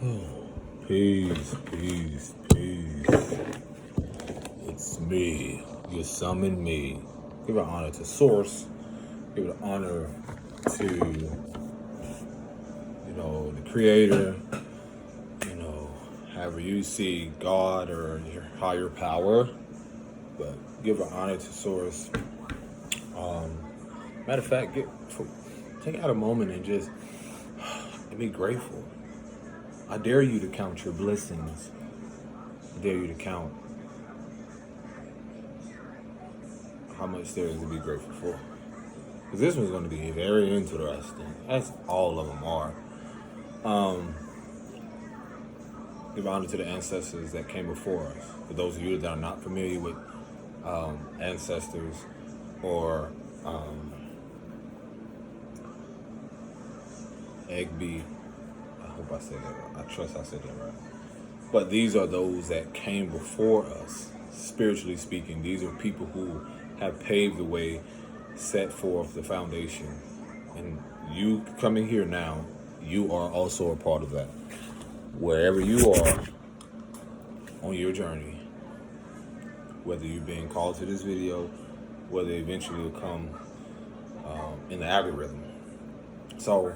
Peace, peace, peace. It's me. You summoned me. Give an honor to Source. Give an honor to, the Creator. However you see God or your higher power. But give an honor to Source. Matter of fact, take out a moment and just be grateful. I dare you to count your blessings. I dare you to count how much there is to be grateful for. Because this one's going to be very interesting, as all of them are. Give honor to the ancestors that came before us. For those of you that are not familiar with ancestors or Egby, I hope I said that right. I trust I said that right. But these are those that came before us, spiritually speaking. These are people who have paved the way, set forth the foundation. And you coming here now, you are also a part of that. Wherever you are on your journey, whether you're being called to this video, whether eventually will come in the algorithm. So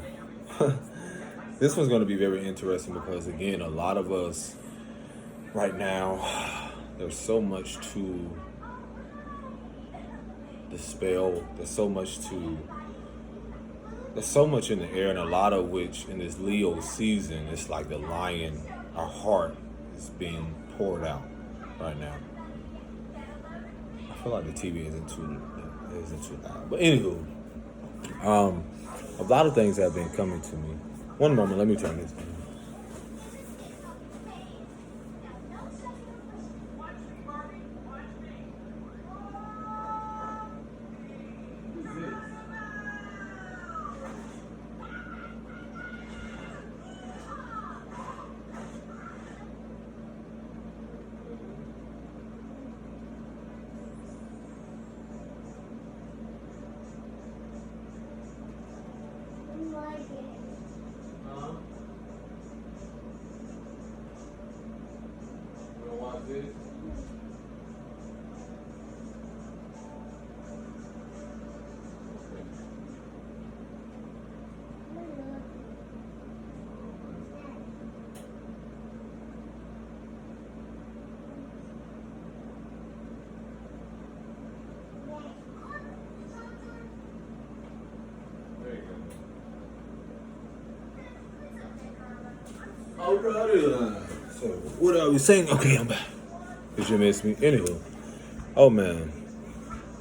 this one's going to be very interesting because, again, a lot of us right now, there's so much to dispel. There's so much in the air, and a lot of which in this Leo season, it's like the lion, our heart is being poured out right now. I feel like the TV isn't too loud. But anywho, a lot of things have been coming to me. One moment, let me turn this on. Alrighty. So what are we saying? Okay, I'm back. Did you miss me? Anywho. Oh man.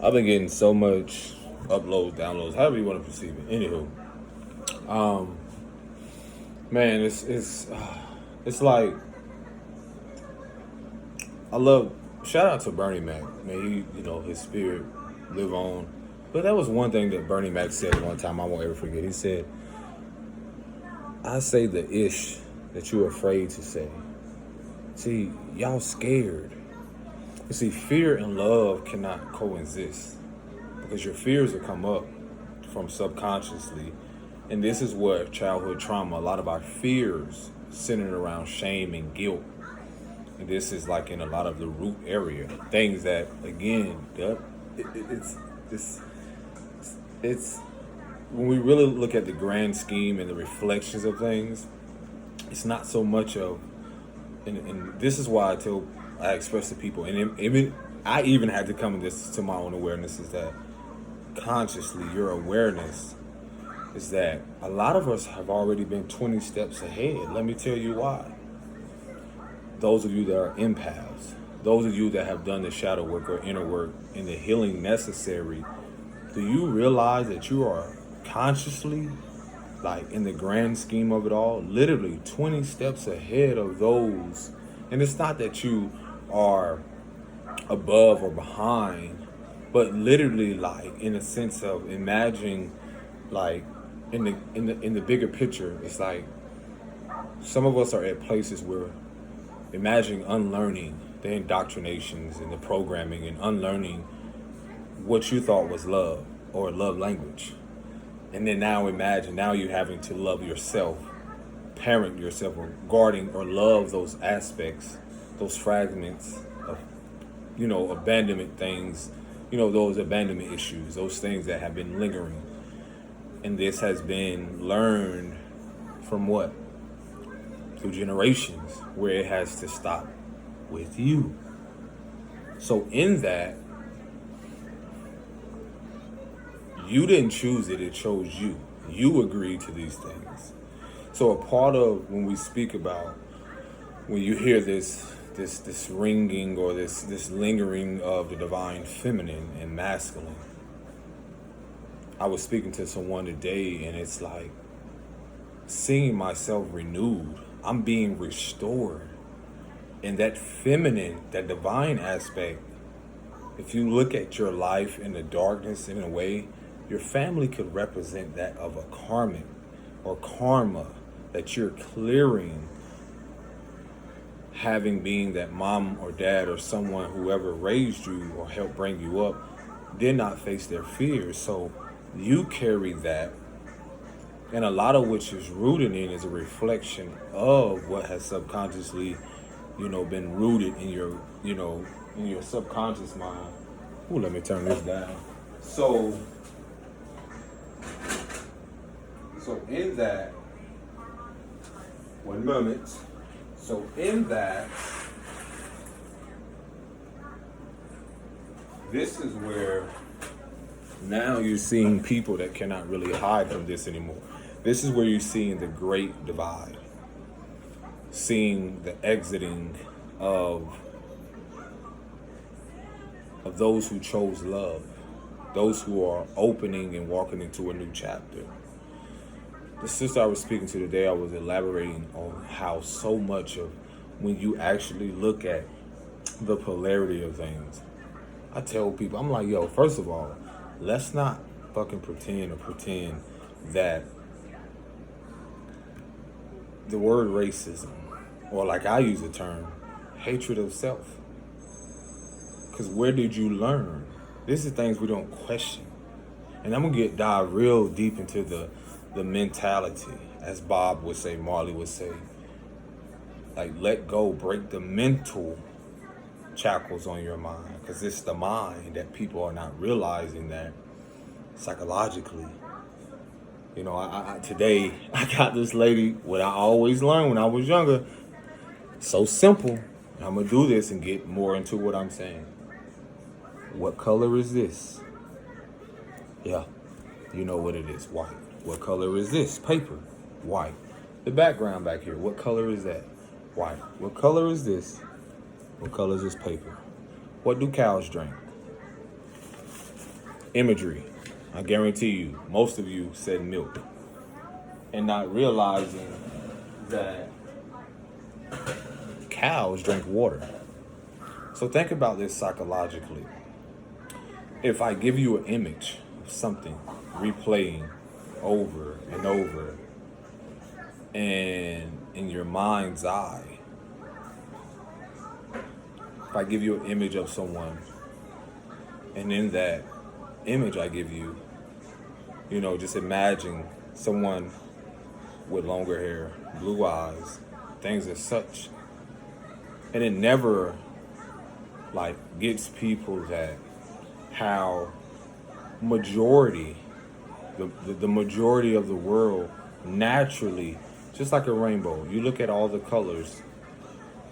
I've been getting so much uploads, downloads, however you want to perceive it. Anywho. Man, it's like I love shout out to Bernie Mac. Man, his spirit live on. But that was one thing that Bernie Mac said one time I won't ever forget. He said, I say the ish that you're afraid to say. See, y'all scared. You see, fear and love cannot coexist because your fears will come up from subconsciously. And this is what childhood trauma, a lot of our fears centered around shame and guilt. And this is like in a lot of the root area. Things that, again, it's when we really look at the grand scheme and the reflections of things, it's not so much of, and this is why I express to people, and I even had to come to my own awareness, is that consciously your awareness is that a lot of us have already been 20 steps ahead. Let me tell you why. Those of you that are empaths, those of you that have done the shadow work or inner work and the healing necessary, do you realize that you are consciously, like in the grand scheme of it all, literally 20 steps ahead of those? And it's not that you are above or behind, but literally, like, in a sense of imagining, like in the bigger picture, it's like some of us are at places where imagining unlearning the indoctrinations and the programming and unlearning what you thought was love or love language. And then now imagine, now you're having to love yourself parent yourself or guarding or love those aspects, those fragments of, abandonment things, those abandonment issues, those things that have been lingering. And this has been learned from what? Through generations, where it has to stop with you. So in that, you didn't choose it, it chose you. You agreed to these things. So a part of when we speak about, when you hear this ringing or this lingering of the divine feminine and masculine, I was speaking to someone today, and it's like seeing myself renewed. I'm being restored. And that feminine, that divine aspect, if you look at your life in the darkness in a way, your family could represent that of a karmic or karma that you're clearing, having being that mom or dad or someone, whoever raised you or helped bring you up, did not face their fears. So you carry that, and a lot of which is rooted in is a reflection of what has subconsciously, been rooted in your, in your subconscious mind. Ooh, let me turn this down. So in that, one moment. So in that, this is where now you're seeing people that cannot really hide from this anymore. This is where you're seeing the great divide. Seeing the exiting of those who chose love. Those who are opening and walking into a new chapter. The sister I was speaking to today, I was elaborating on how so much of when you actually look at the polarity of things, I tell people, I'm like, yo, first of all, let's not fucking pretend that the word racism, or like I use the term, hatred of self. Because where did you learn? This is things we don't question. And I'm going to dive real deep into the mentality, as Bob would say, Marley would say. Like, let go, break the mental shackles on your mind. Because it's the mind that people are not realizing that psychologically. Today, I got this lady, what I always learned when I was younger, so simple. I'm going to do this and get more into what I'm saying. What color is this? Yeah, you know what it is, white. What color is this? Paper, white. The background back here, what color is that? White. What color is this? What color is this paper? What do cows drink? Imagery. I guarantee you, most of you said milk. And not realizing that cows drink water. So think about this psychologically. If I give you an image of something replaying over and over, and in your mind's eye, if I give you an image of someone, and in that image I give you, just imagine someone with longer hair, blue eyes, things as such. And it never gets people that how majority, the majority of the world naturally, just like a rainbow, you look at all the colors,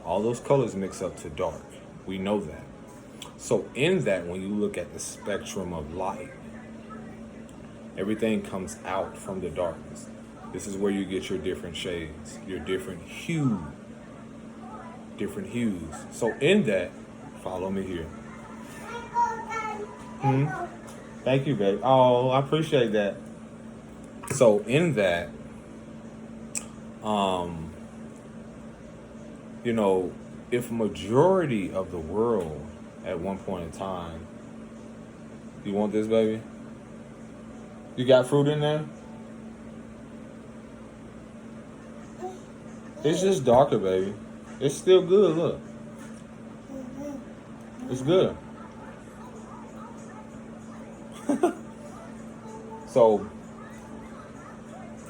all those colors mix up to dark. We know that. So in that, when you look at the spectrum of light, everything comes out from the darkness. This is where you get your different shades, your different hues. So in that, follow me here. Thank you, babe. Oh, I appreciate that. So in that, if majority of the world at one point in time, you want this, baby? You got fruit in there? It's just darker, baby. It's still good, look. It's good. So,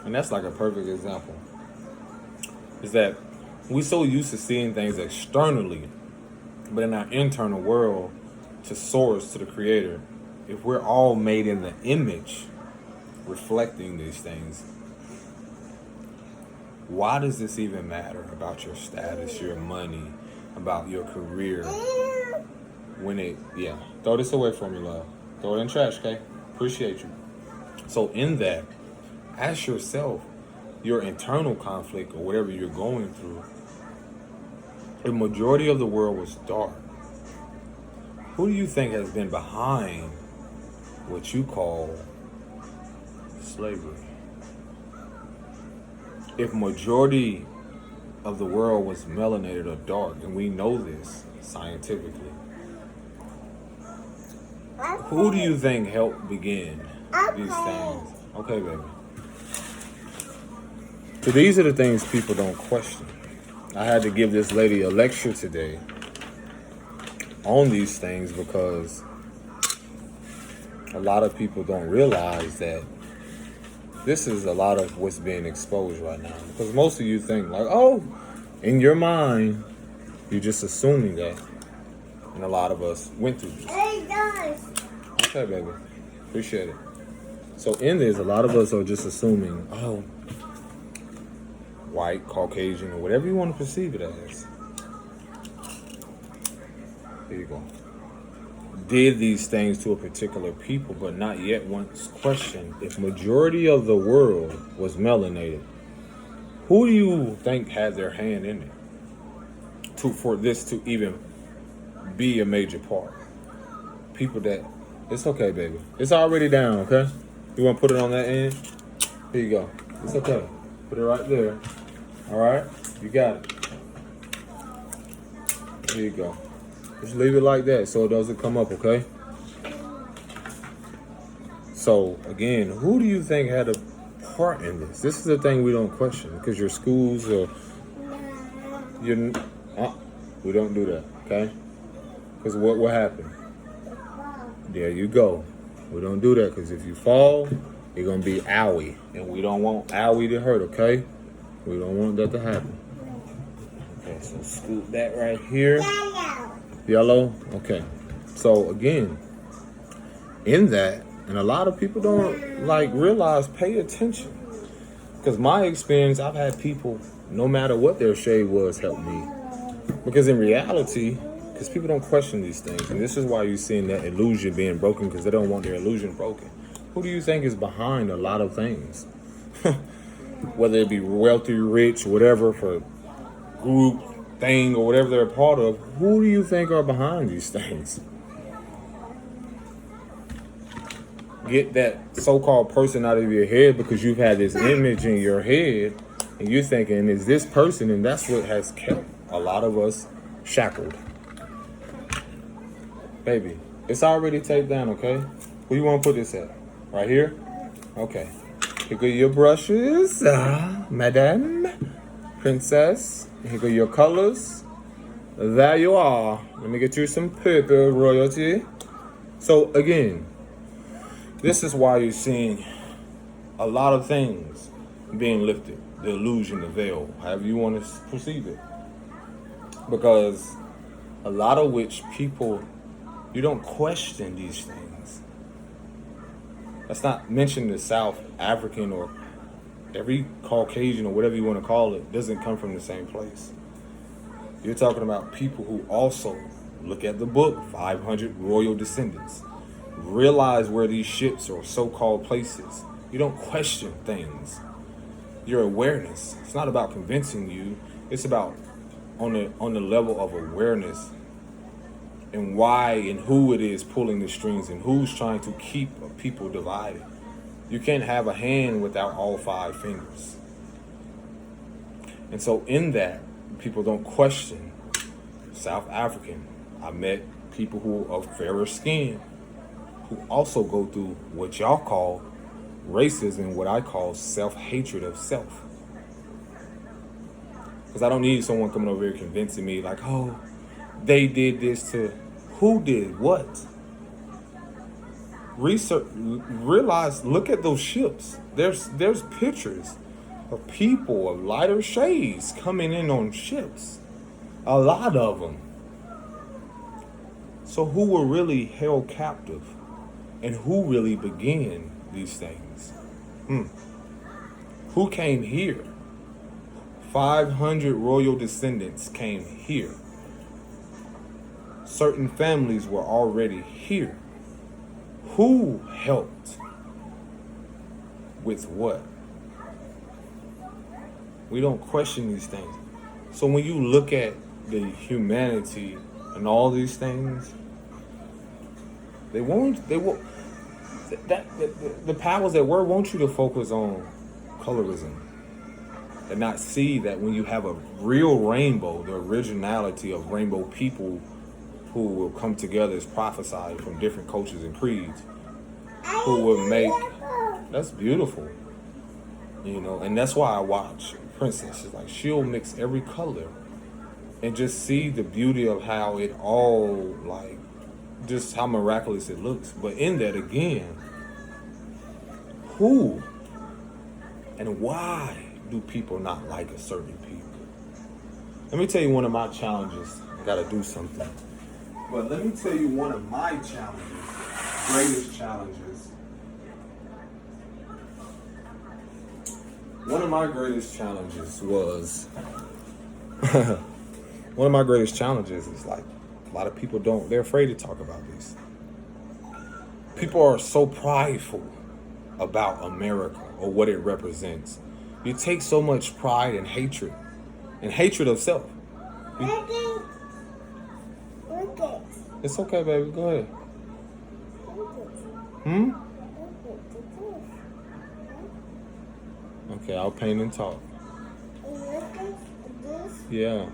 and that's like a perfect example. is that we're so used to seeing things externally, but in our internal world, to source, to the creator, if we're all made in the image reflecting these things, why does this even matter about your status, your money, about your career? When throw this away from me, love. Throw it in trash, okay? Appreciate you. So in that, ask yourself, your internal conflict or whatever you're going through, the majority of the world was dark. Who do you think has been behind what you call slavery? If majority of the world was melanated or dark, and we know this scientifically, who do you think helped begin these things? Okay, baby. So these are the things people don't question. I had to give this lady a lecture today on these things because a lot of people don't realize that this is a lot of what's being exposed right now. Because most of you think like, oh, in your mind, you're just assuming that. And a lot of us went through this. Hey, guys. Okay, baby. Appreciate it. So in this, a lot of us are just assuming, oh, white, Caucasian, or whatever you want to perceive it as. There you go. Did these things to a particular people, but not yet once questioned if majority of the world was melanated. Who do you think had their hand in it for this to even be a major part? People that, it's okay, baby. It's already down, okay? You want to put it on that end? Here you go. It's okay. Put it right there. All right? You got it. Here you go. Just leave it like that so it doesn't come up, okay? So, again, who do you think had a part in this? This is the thing we don't question because your schools or we don't do that, okay? Because what happened? There you go. We don't do that because if you fall, you're going to be owie. And we don't want owie to hurt, okay? We don't want that to happen. Okay, so scoop that right here. Yellow? Okay. So again, in that, and a lot of people don't realize, pay attention. Because my experience, I've had people, no matter what their shade was, help me. Because in reality, because people don't question these things, and this is why you're seeing that illusion being broken, because they don't want their illusion broken. Who do you think is behind a lot of things? Whether it be wealthy, rich, whatever, for group, thing, or whatever they're a part of, who do you think are behind these things? Get that so-called person out of your head because you've had this image in your head and you're thinking, is this person? And that's what has kept a lot of us shackled. Baby, it's already taped down, okay? Where you want to put this at? Right here? Okay. Here go your brushes, madame, princess. Here go your colors. There you are. Let me get you some purple, royalty. So again, this is why you're seeing a lot of things being lifted. The illusion, the veil, however you want to perceive it. Because a lot of which people, you don't question these things. Let's not mention the South African or every Caucasian or whatever you want to call it doesn't come from the same place. You're talking about people who also look at the book, 500 royal descendants. Realize where these ships or so-called places. You don't question things. Your awareness. It's not about convincing you. It's about on the level of awareness and why and who it is pulling the strings and who's trying to keep people divided. You can't have a hand without all 5 fingers. And so in that, people don't question. South African, I met people who are fairer skin, who also go through what y'all call racism, what I call self-hatred of self. Because I don't need someone coming over here convincing me like, oh, they did this to, who did what? Research, realize, look at those ships. There's pictures. of people of lighter shades coming in on ships. A lot of them. So who were really held captive? And who really began these things? Who came here? 500 royal descendants came here. Certain families were already here. Who helped? With what? We don't question these things. So when you look at the humanity and all these things, the powers that were want you to focus on colorism and not see that when you have a real rainbow, the originality of rainbow people who will come together as prophesied from different cultures and creeds, who will make, that's beautiful, and that's why I watch Princess. It's like she'll mix every color and just see the beauty of how it all, like, just how miraculous it looks. But in that, again, who and why do people not like a certain people? Let me tell you one of my challenges. I gotta do something. But let me tell you one of my challenges, greatest challenges. One of my greatest challenges was, one of my greatest challenges is like, a lot of people they're afraid to talk about this. People are so prideful about America or what it represents. You take so much pride and hatred of self. It's okay, baby. Go ahead. Okay, I'll paint and talk. Yeah.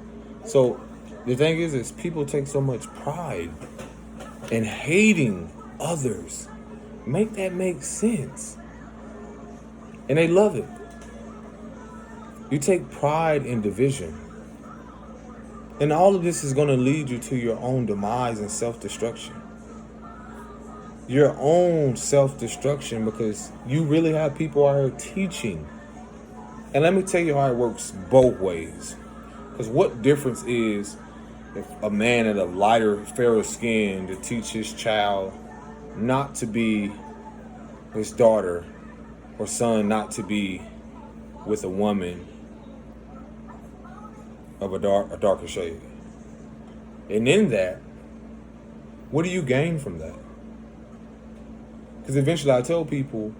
So the thing is people take so much pride in hating others. Make that make sense. And they love it. You take pride in division. And all of this is going to lead you to your own demise and self-destruction. Your own self-destruction, because you really have people out here teaching. And let me tell you how it works both ways. Because what difference is if a man at a lighter, fairer skin to teach his child not to be his daughter or son, not to be with a woman of a darker shade. And in that, what do you gain from that? Because eventually I tell people,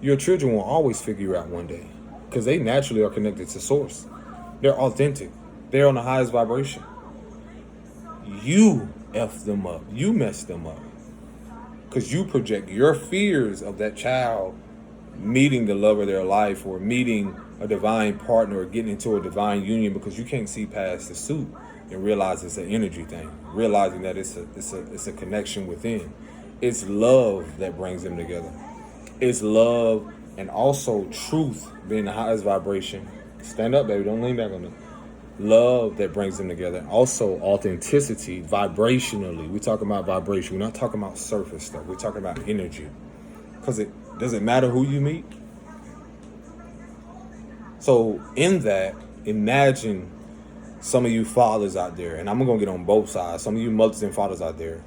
your children will always figure out one day, because they naturally are connected to source. They're authentic. They're on the highest vibration. You F them up. You mess them up. Because you project your fears of that child meeting the love of their life or meeting a divine partner or getting into a divine union, because you can't see past the suit and realize it's an energy thing. Realizing that it's a connection within. It's love that brings them together. It's love and also truth being the highest vibration. Stand up, baby. Don't lean back on me. Love that brings them together. Also authenticity, vibrationally. We're talking about vibration. We're not talking about surface stuff. We're talking about energy. Because it doesn't matter who you meet. So in that, imagine some of you fathers out there, and I'm going to get on both sides, some of you mothers and fathers out there,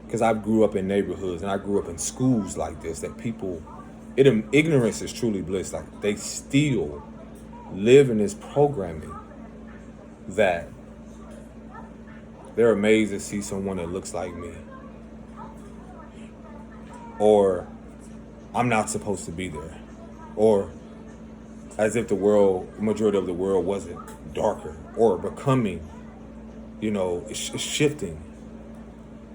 because I grew up in neighborhoods and I grew up in schools like this, that people, ignorance is truly bliss. Like, they still live in this programming that they're amazed to see someone that looks like me. Or I'm not supposed to be there. Or as if the majority of the world wasn't darker or becoming, it's shifting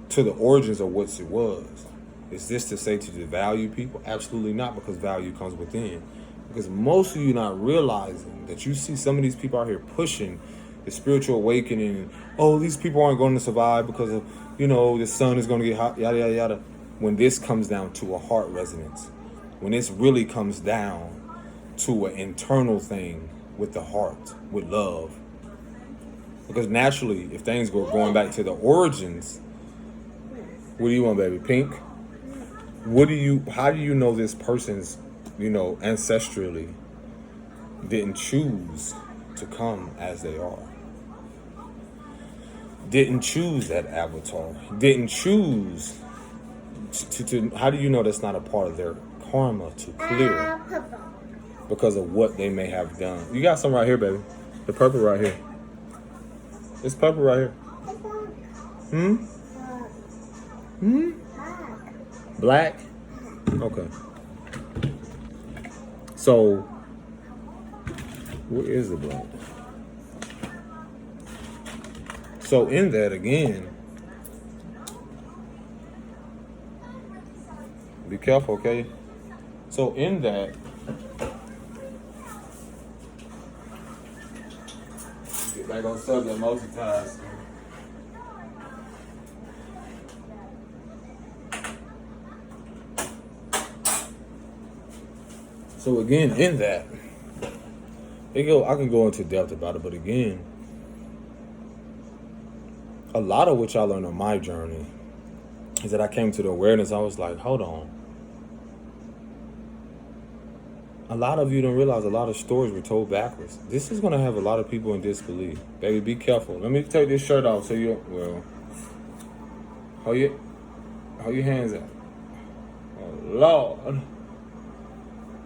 to the origins of what it was. Is this to say to devalue people? Absolutely not, because value comes within. Because most of you not realizing that you see some of these people out here pushing the spiritual awakening. Oh, these people aren't going to survive because of, the sun is going to get hot, yada, yada, yada. When this comes down to a heart resonance, when this really comes down to an internal thing with the heart, with love. Because naturally, if things go going back to the origins, what do you want, baby? Pink? How do you know this person's, ancestrally? didn't choose to come as they are. Didn't choose that avatar. Didn't choose to how do you know that's not a part of their karma to clear because of what they may have done? You got some right here, baby. The purple right here. It's purple right here. Black? Okay. So, where is the black? So in that again, be careful, okay? So in that, get back on subject, multitask. So again, in that, I can go into depth about it, but again, a lot of what I learned on my journey is that I came to the awareness. I was like, hold on. A lot of you don't realize a lot of stories were told backwards. This is going to have a lot of people in disbelief. Baby, be careful. Let me take this shirt off so you, well, hold your hands out. Oh, Lord.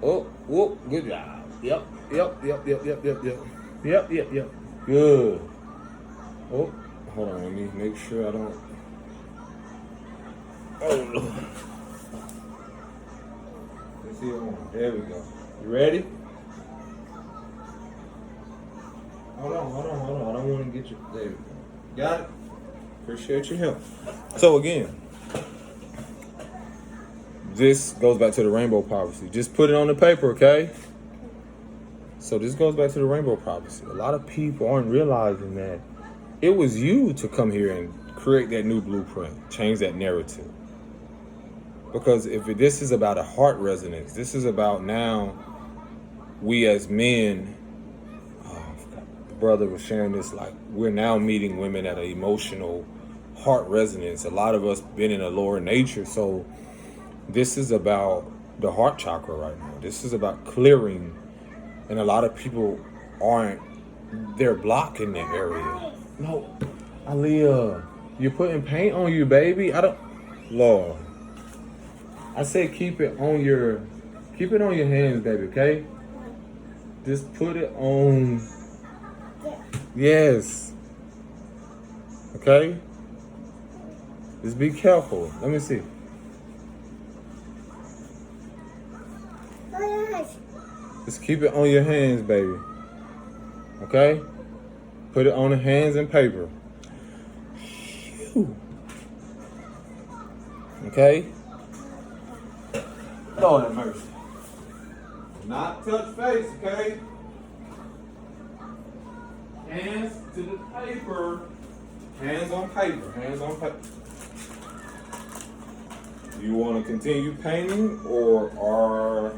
Oh, whoop, good job. Yep. Good. Oh, hold on, let me make sure I don't. Oh, Lord. Let's see it. There we go. You ready? Hold on. I don't want to get you. There we go. Got it? Appreciate your help. So again, this goes back to the rainbow prophecy. Just put it on the paper, okay? So this goes back to the rainbow prophecy. A lot of people aren't realizing that it was you to come here and create that new blueprint, change that narrative. Because if this is about a heart resonance, this is about now we as men, the brother was sharing this, like we're now meeting women at an emotional heart resonance. A lot of us been in a lower nature, so this is about the heart chakra right now. This is about clearing, and a lot of people they're blocking that area. No, Aaliyah, you're putting paint on you, baby. Lord. I said keep it on your hands, baby, okay? Just put it on. Yes. Okay? Just be careful. Let me see. Just keep it on your hands, baby. Okay? Put it on the hands and paper. Phew. Okay? Lord have mercy. Not touch face, okay? Hands to the paper. Hands on paper. You want to continue painting, or are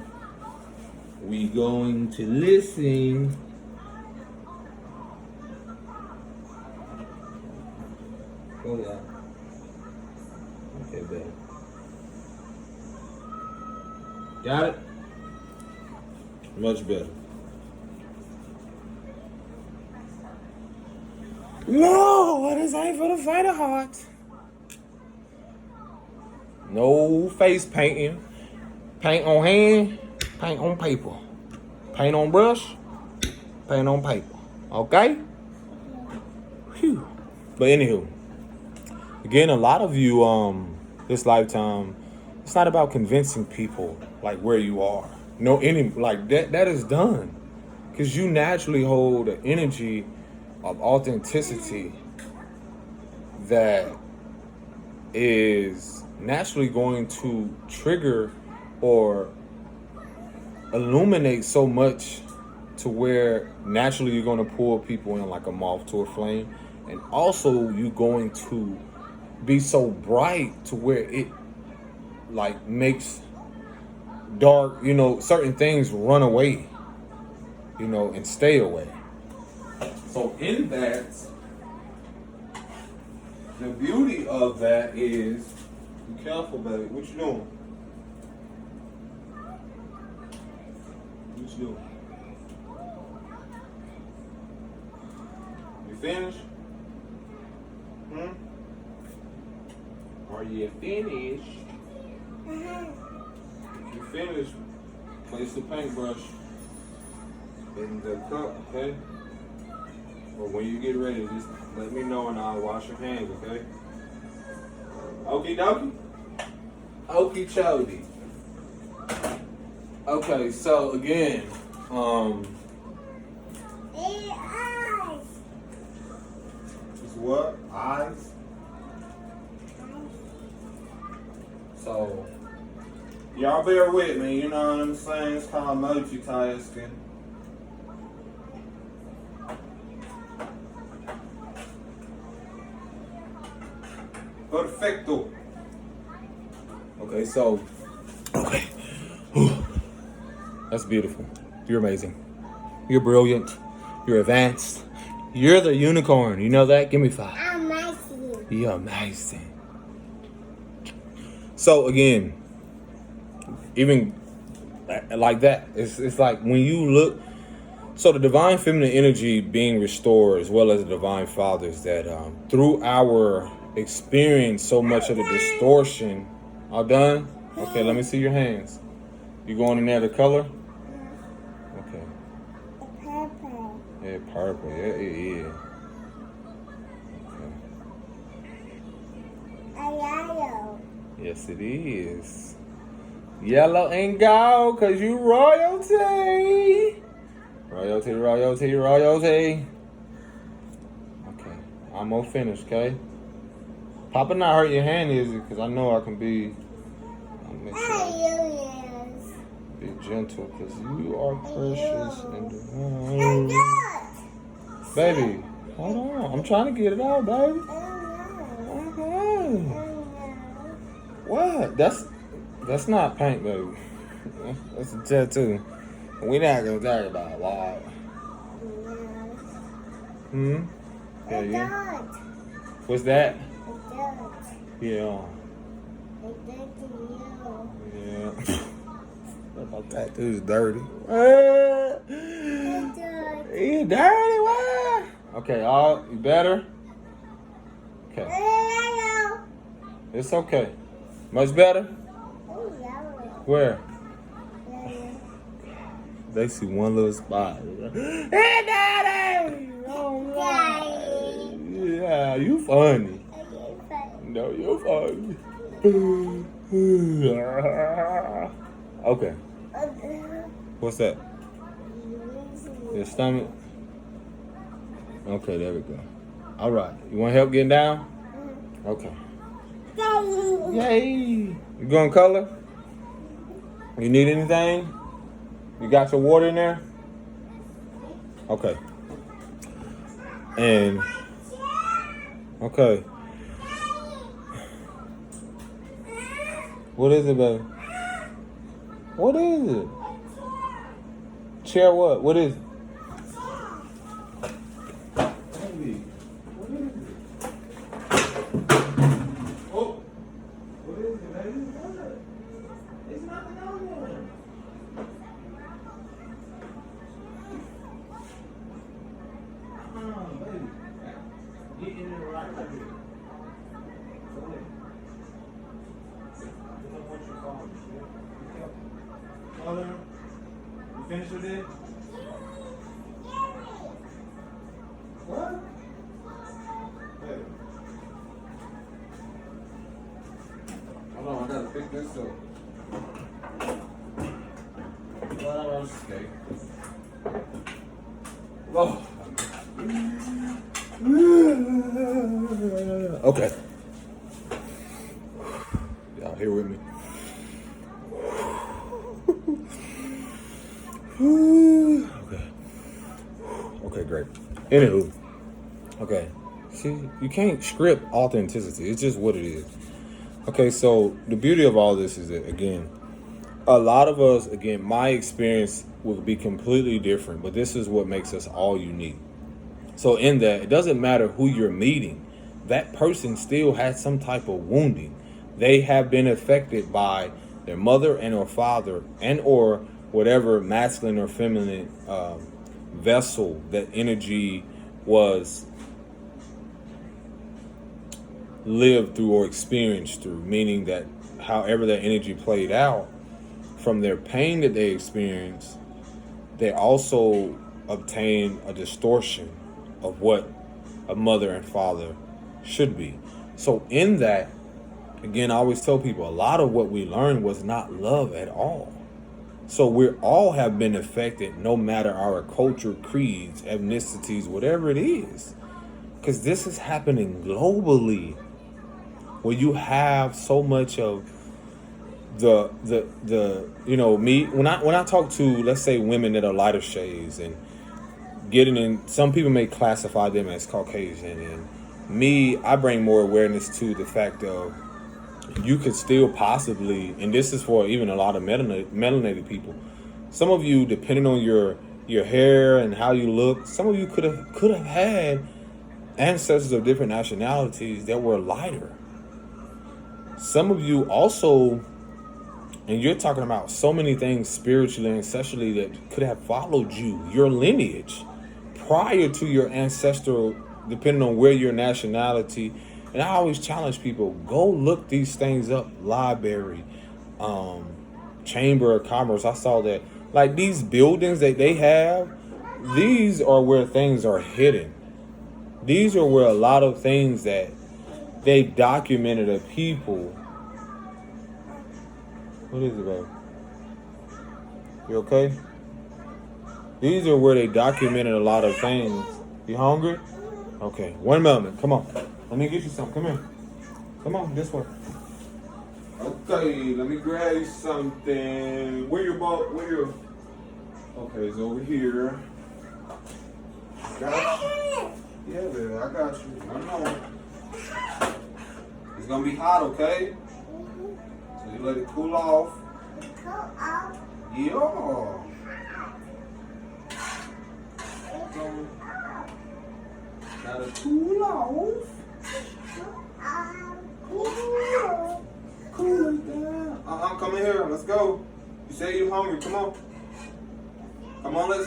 we going to listen? Oh yeah. Okay, babe. Got it? Much better. No, what is ain't for the faint of heart? No face painting. Paint on hand, paint on paper. Paint on brush, paint on paper. Okay? Whew. But anywho, again, a lot of you, this lifetime, it's not about convincing people like where you are. No, that is done. Because you naturally hold an energy of authenticity that is naturally going to trigger or illuminate so much to where naturally you're going to pull people in like a moth to a flame. And also you're going to be so bright to where it like makes dark, certain things run away, and stay away. So in that, the beauty of that is, be careful, baby. What you doing? You finished? Are you finished? If you finished, place the paintbrush in the cup, okay? Or when you get ready, just let me know and I'll wash your hands, okay? Okie dokie? Okie chody. Okay, so again, it's what? Eyes? So, y'all bear with me, you know what I'm saying? It's called multitasking. Perfecto. Okay, so, okay. That's beautiful. You're amazing. You're brilliant. You're advanced. You're the unicorn. You know that? Give me 5. I'm amazing. You're amazing. So again, even like that, it's like when you look. So the divine feminine energy being restored, as well as the divine fathers, that through our experience so much of the distortion. All done? Okay, let me see your hands. You going in there the color? Okay. Purple. Yeah, purple. Yeah. Okay. A yellow. Yes, it is. Yellow and gold, cause you royalty. Royalty. Okay, almost finished, okay? Papa not hurt your hand, is it? Because I know I can be... I'll make sure be gentle, because you are precious and divine. Baby, hold on. I'm trying to get it out, baby. Okay. What? That's not paint, baby. That's a tattoo. We're not going to talk about why. Yeah. What's that? Yeah. What about that? Dude's dirty. You dirty? What? Okay, you better? Okay. It's okay. Much better? Where? They see one little spot. Hey, Daddy! Oh, yeah, you funny. No, you're funny. Okay. What's that? Your stomach? Okay, there we go. All right. You want help getting down? Okay. Yay! You going color? You need anything? You got your water in there? Okay. And okay. What is it, baby? What is it? Chair what? What is it? Baby, what is it? Oh, what is it, baby? What? It's nothing on there. Baby. Get in there right here. Go ahead. Mother, you finished with it? What? Hey. Hold on, I gotta pick this up. Okay. Oh. Okay. Y'all here with me? Okay, great. Anywho, okay. See, you can't script authenticity. It's just what it is. Okay, so the beauty of all this is that, again, a lot of us, again, my experience will be completely different, but this is what makes us all unique. So in that, it doesn't matter who you're meeting. That person still has some type of wounding. They have been affected by their mother and or father and or whatever masculine or feminine vessel that energy was lived through or experienced through, meaning that however that energy played out from their pain that they experienced, they also obtain a distortion of what a mother and father should be. So in that, again, I always tell people a lot of what we learned was not love at all. So we all have been affected, no matter our culture, creeds, ethnicities, whatever it is, because this is happening globally, where you have so much of the me when I talk to, let's say, women that are lighter shades and getting in, some people may classify them as Caucasian, and me, I bring more awareness to the fact of you could still possibly, and this is for even a lot of melanated people. Some of you, depending on your hair and how you look, some of you could have had ancestors of different nationalities that were lighter. Some of you also, and you're talking about so many things spiritually and ancestrally that could have followed you, your lineage, prior to your ancestral, depending on where your nationality. And I always challenge people, go look these things up. Library, Chamber of Commerce. I saw that. Like these buildings that they have, these are where things are hidden. These are where a lot of things that they documented of people. What is it, babe? You okay? These are where they documented a lot of things. You hungry? Okay, one moment. Come on. Let me get you something. Come here. Come on, this way. Okay, let me grab you something. Where your ball? Where your? Okay, it's over here. Got you. Yeah, baby, I got you. I know. It's gonna be hot, okay? So you let it cool off. Cool off. Yeah. Gotta cool off. Cool it down. Come in here. Let's go. You say you're hungry. Come on. Come on,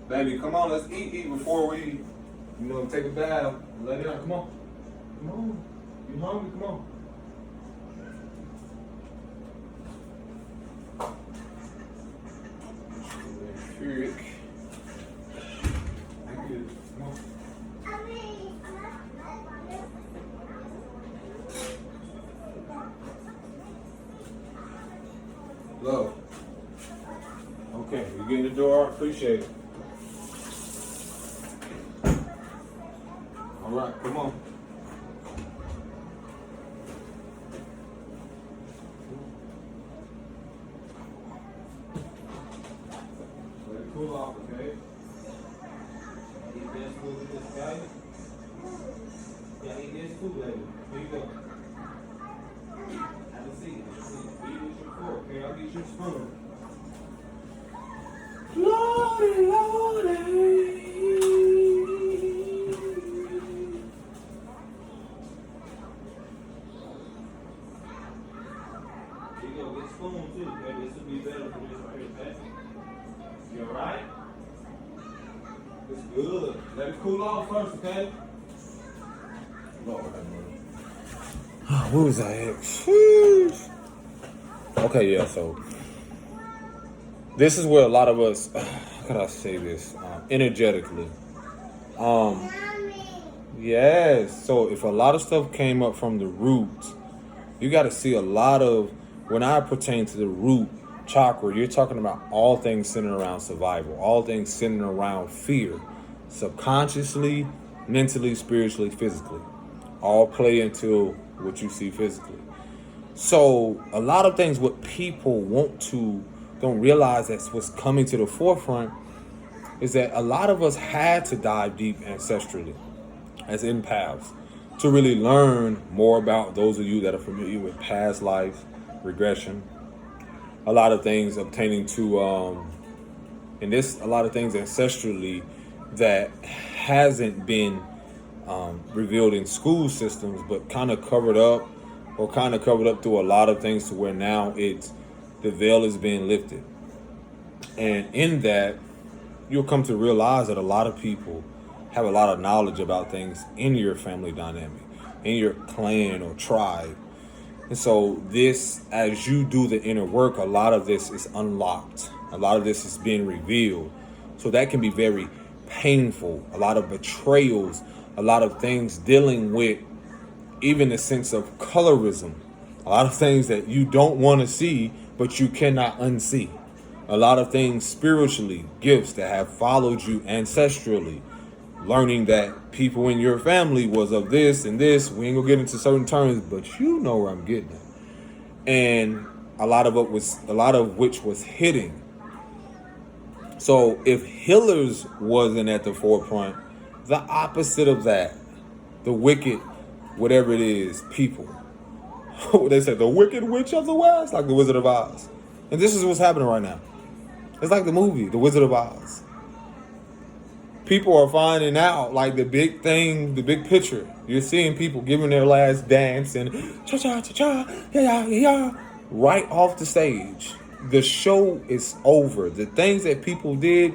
baby, come on. Let's eat before we, take a bath. Let it out. Come on. Come on. You hungry? Come on. Frick. Thank you. Come on. Love. Okay, you get in the door. Appreciate it. All right, come on. Let it cool off, okay? Eat this food with this guy. Yeah, eat this too, baby. Here you go. Have a seat. Eat with your fork, okay? I'll get you a spoon. Lordy, Lordy. Here you go, get a spoon too, baby. This will be better for this right here, okay? You alright? It's good. Let it cool off first, okay? Lord, where was I at? Sheesh. Okay, yeah, so this is where a lot of us, how can I say this, energetically. Yes, so if a lot of stuff came up from the root, you got to see a lot of, when I pertain to the root chakra, you're talking about all things centered around survival, all things centered around fear, subconsciously, mentally, spiritually, physically, all play into what you see physically. So a lot of things what people don't realize that's what's coming to the forefront is that a lot of us had to dive deep ancestrally as empaths to really learn more about those of you that are familiar with past life regression. A lot of things obtaining to, a lot of things ancestrally that hasn't been revealed in school systems, but kind of covered up through a lot of things to where now the veil is being lifted. And in that, you'll come to realize that a lot of people have a lot of knowledge about things in your family dynamic. in your clan or tribe. And so this, as you do the inner work, a lot of this is unlocked. A lot of this is being revealed. So that can be very painful. A lot of betrayals, a lot of things dealing with even the sense of colorism. A lot of things that you don't want to see, but you cannot unsee. A lot of things spiritually, gifts that have followed you ancestrally. Learning that people in your family was of this and this. We ain't gonna get into certain terms, but you know where I'm getting at. And a lot of which was hidden. So if healers wasn't at the forefront, the opposite of that, the wicked, whatever it is, people. They said the Wicked Witch of the West, like the Wizard of Oz. And this is what's happening right now. It's like the movie, The Wizard of Oz. People are finding out, like, the big thing, the big picture. You're seeing people giving their last dance and cha-cha-cha-cha, yeah, right off the stage. The show is over. The things that people did,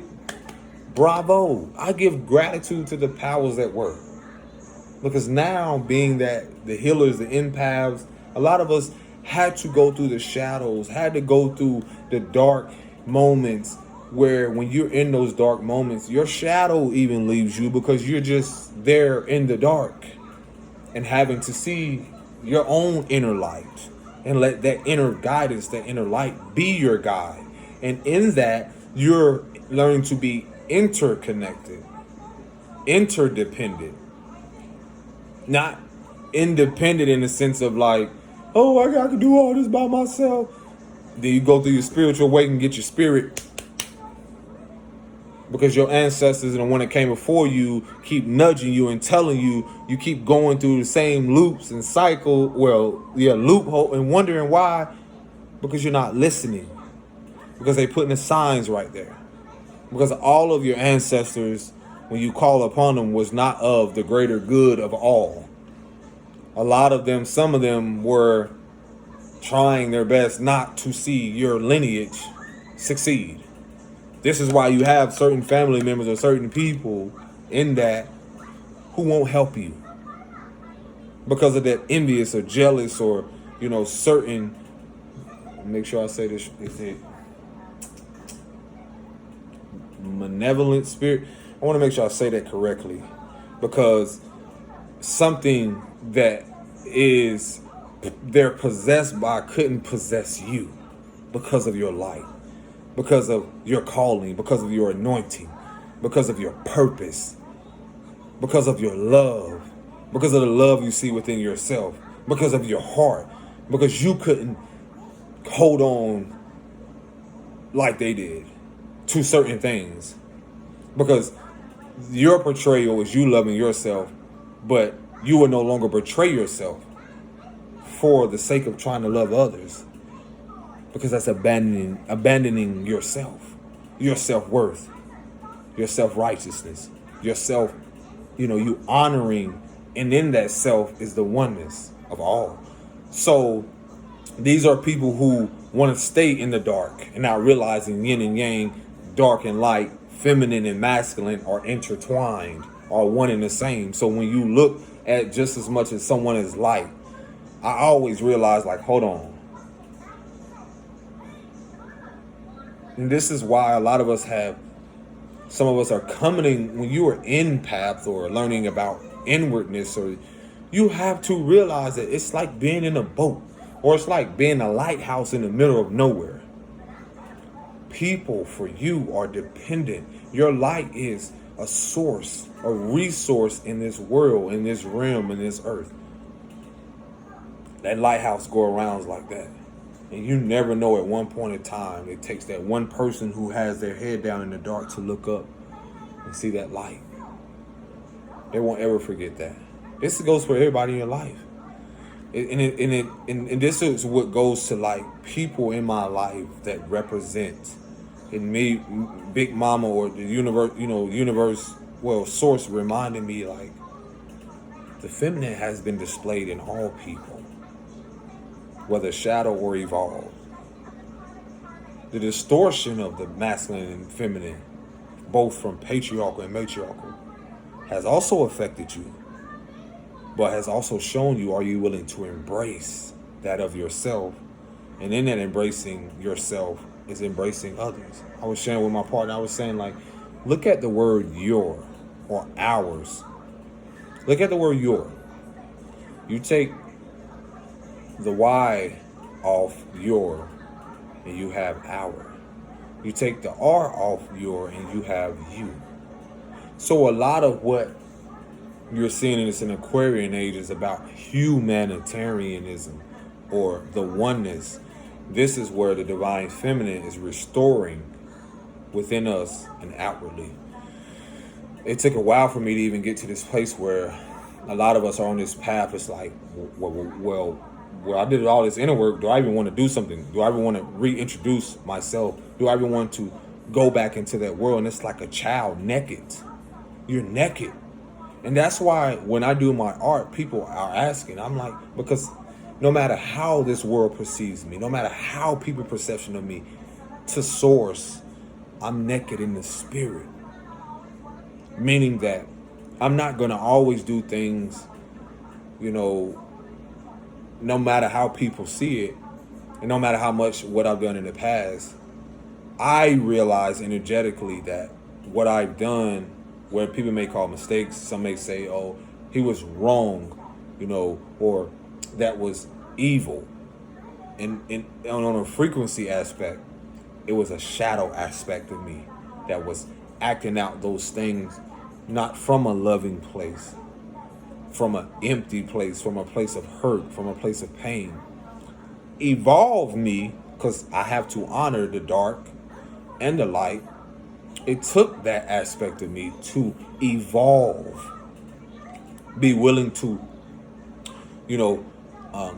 bravo. I give gratitude to the powers that work. Because now, being that the healers, the empaths, a lot of us had to go through the shadows, had to go through the dark moments, where when you're in those dark moments, your shadow even leaves you because you're just there in the dark and having to see your own inner light and let that inner guidance, that inner light be your guide. And in that, you're learning to be interconnected, interdependent, not independent in the sense of like, oh, I can do all this by myself. Then you go through your spiritual way and get your spirit, because your ancestors and the one that came before you keep nudging you and telling you, you keep going through the same loops and cycle, loophole, and wondering why, because you're not listening, because they putting the signs right there, because all of your ancestors, when you call upon them, was not of the greater good of all. A lot of them, some of them were trying their best not to see your lineage succeed. This is why you have certain family members or certain people in that who won't help you because of that envious or jealous or, certain, make sure I say this, is it malevolent spirit? I want to make sure I say that correctly, because something that is they're possessed by couldn't possess you because of your light, because of your calling, because of your anointing, because of your purpose, because of your love, because of the love you see within yourself, because of your heart, because you couldn't hold on like they did to certain things, because your portrayal is you loving yourself, but you will no longer betray yourself for the sake of trying to love others, because that's abandoning yourself, your self-worth, your self-righteousness, yourself, you honoring, and in that self is the oneness of all. So these are people who want to stay in the dark and not realizing yin and yang, dark and light, feminine and masculine are intertwined, are one and the same. So when you look at just as much as someone as light, I always realize, like, hold on. And this is why a lot of us some of us are coming, when you are in path or learning about inwardness, or you have to realize that it's like being in a boat, or it's like being a lighthouse in the middle of nowhere. People for you are dependent. Your light is a source, a resource in this world, in this realm, in this earth. That lighthouse go around like that. And you never know, at one point in time, it takes that one person who has their head down in the dark to look up and see that light. They won't ever forget that. This goes for everybody in your life. And this is what goes to, like, people in my life that represent in me, Big Mama, or the universe, source reminding me, like, the feminine has been displayed in all people, whether shadow or evolved. The distortion of the masculine and feminine, both from patriarchal and matriarchal, has also affected you. but has also shown you, are you willing to embrace that of yourself? And in that embracing yourself is embracing others. I was sharing with my partner, I was saying, like, look at the word your or ours. Look at the word your. You take the Y off your and you have our. You take the R off your and you have you. So a lot of what you're seeing in this in Aquarian age is about humanitarianism or the oneness. This is where the divine feminine is restoring within us and outwardly. It took a while for me to even get to this place where a lot of us are on this path. It's like, well, I did all this inner work. Do I even want to do something? Do I even want to reintroduce myself? Do I even want to go back into that world? And it's like a child naked. You're naked. And that's why when I do my art, people are asking. I'm like, because no matter how this world perceives me, no matter how people perception of me, to source, I'm naked in the spirit. Meaning that I'm not going to always do things, no matter how people see it, and no matter how much what I've done in the past. I realize energetically that what I've done, where people may call mistakes, some may say, oh, he was wrong, or that was evil. And on a frequency aspect, it was a shadow aspect of me that was acting out those things, not from a loving place, from an empty place, from a place of hurt, from a place of pain. Evolve me, because I have to honor the dark and the light. It took that aspect of me to evolve, be willing to,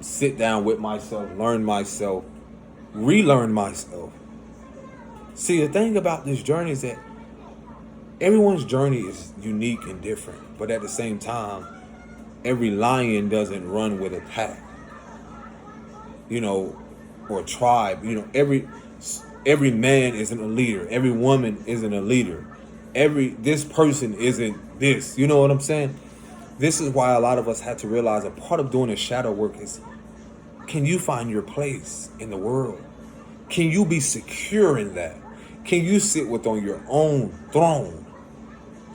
sit down with myself, learn myself, relearn myself. See, the thing about this journey is that everyone's journey is unique and different, but at the same time, every lion doesn't run with a pack, or a tribe. Every man isn't a leader. Every woman isn't a leader. This person isn't this. You know what I'm saying? This is why a lot of us had to realize a part of doing the shadow work is, can you find your place in the world? Can you be secure in that? Can you sit on your own throne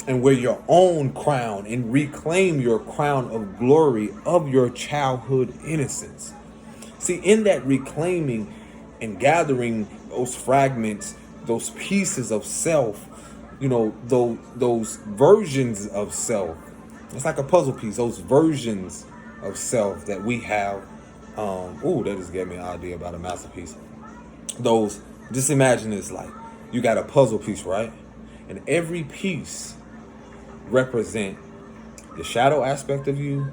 and wear your own crown and reclaim your crown of glory of your childhood innocence? See, in that reclaiming and gathering those fragments, those pieces of self, those versions of self. It's like a puzzle piece, those versions of self that we have. That just gave me an idea about a masterpiece. Just imagine this, like, you got a puzzle piece, right? And every piece represent the shadow aspect of you.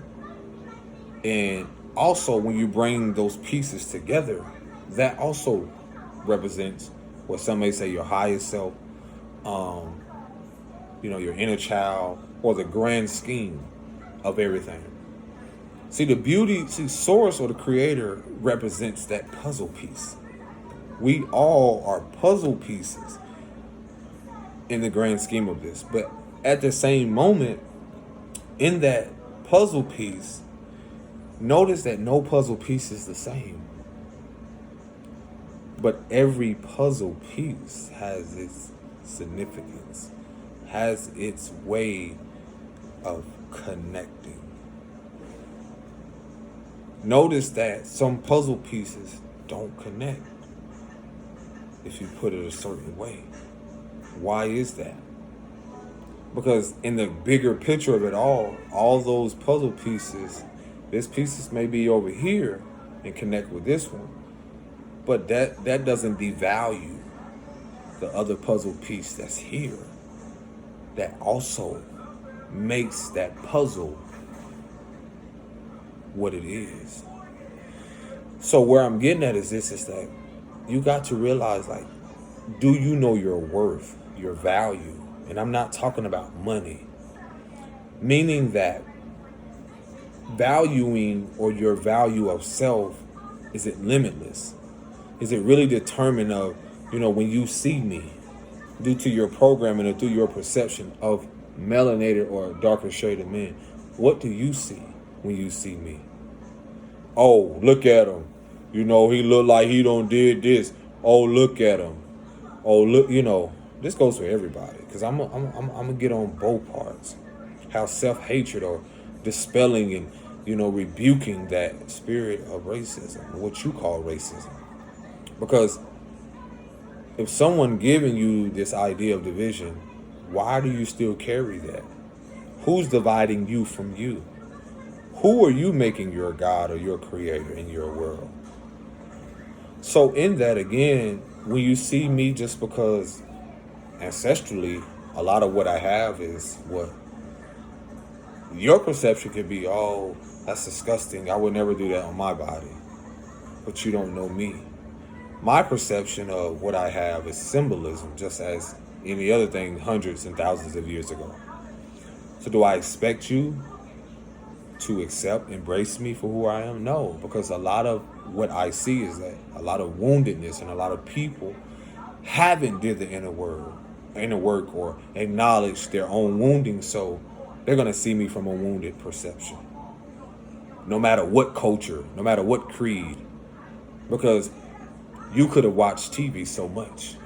And also when you bring those pieces together, that also represents what some may say your highest self, your inner child, or the grand scheme of everything. See, Source or the Creator represents that puzzle piece. We all are puzzle pieces in the grand scheme of this. But at the same moment, in that puzzle piece, notice that no puzzle piece is the same. But every puzzle piece has its significance, has its way of connecting. Notice that some puzzle pieces don't connect if you put it a certain way. Why is that? Because in the bigger picture of it all those puzzle pieces, this pieces may be over here and connect with this one. But that doesn't devalue the other puzzle piece that's here, that also makes that puzzle what it is. So where I'm getting at is this, is that you got to realize, like, do you know your worth, your value? And I'm not talking about money. Meaning that valuing, or your value of self, is it limitless? Is it really determined of, when you see me, due to your programming or through your perception of melanated or darker shaded men, what do you see? when you see me. Oh, look at him. You know, he look like he don't did this. Oh, look at him. Oh, look, you know, this goes for everybody. Because I'm going to get on both parts. How self-hatred or dispelling and, rebuking that spirit of racism, what you call racism. Because if someone giving you this idea of division, why do you still carry that? Who's dividing you from you? Who are you making your God or your creator in your world? So in that, again, when you see me, just because ancestrally, a lot of what I have is what your perception could be, oh, that's disgusting. I would never do that on my body. But you don't know me. My perception of what I have is symbolism, just as any other thing hundreds and thousands of years ago. So do I expect you to accept, embrace me for who I am? No, because a lot of what I see is that a lot of woundedness and a lot of people haven't did the inner work or acknowledged their own wounding, so they're going to see me from a wounded perception. No matter what culture, no matter what creed, because you could have watched TV so much